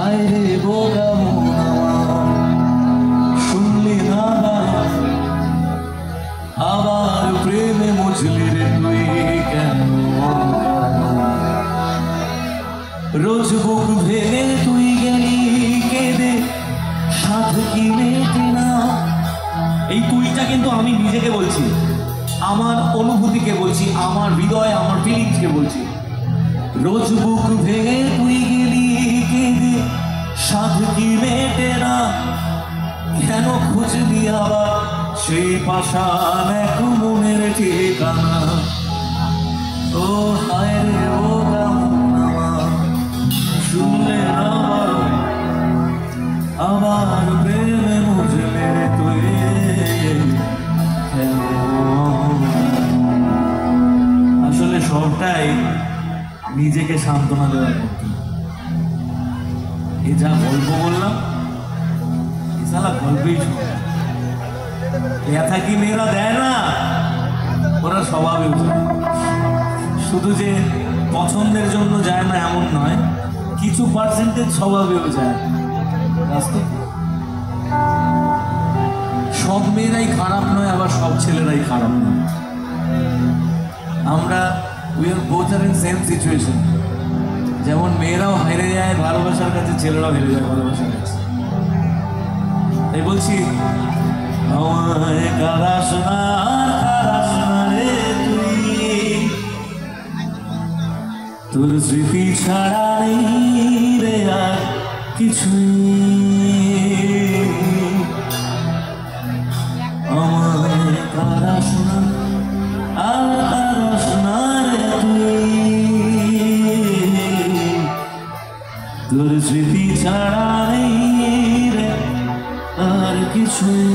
হায় রে বোকা শুনলি না আবার প্রেমে মুঝলি রে তুই কেন রোজ বুক ভেঙে তুই গেলি কেঁদে সাথ কি মেটে না। এই তুইটা কিন্তু আমি নিজেকে বলছি, আমার অনুভূতিকে বলছি, আমার হৃদয়, আমার ফিলিংসকে বলছি। রোজ বুক ভেঙে তুই গেলি কেঁদে সাথ কি মেটে না, কেন খুঁজলি আবার সেই পাশান এক মনের ঠিকানা। ও হায় রে ও শুনলে আবার প্রেমে মুঝলে তুই আসলে সবটাই নিজেকে সান্ত্বনা দেওয়ার মতো। এই যা গল্প বললাম সালা গল্পই ব্যথা কি মেয়েরা দেয় না, ওরা স্বভাবে শুধু যে পছন্দের জন্য যায় না এমন নয়, কিছু পার্সেন্টেজ স্বভাবেও যায়। সব মেয়েরাই খারাপ নয়, আবার সব ছেলেরাই খারাপ নয়। আমরা we are both are in same situation. যেমন মেয়েরাও হেরে যায় ভালোবাসার কাছে, ছেলেরাও হেরে যায় ভালোবাসার কাছে। তাই বলছি আমায় কারাস না রে তুই, তোর স্মৃতি ছাড়া নেই রে আর কিছুই। আমায় কারাস না আর কারাস না রে তুই, তোর স্মৃতি ছাড়া নেই রে আর কিছুই।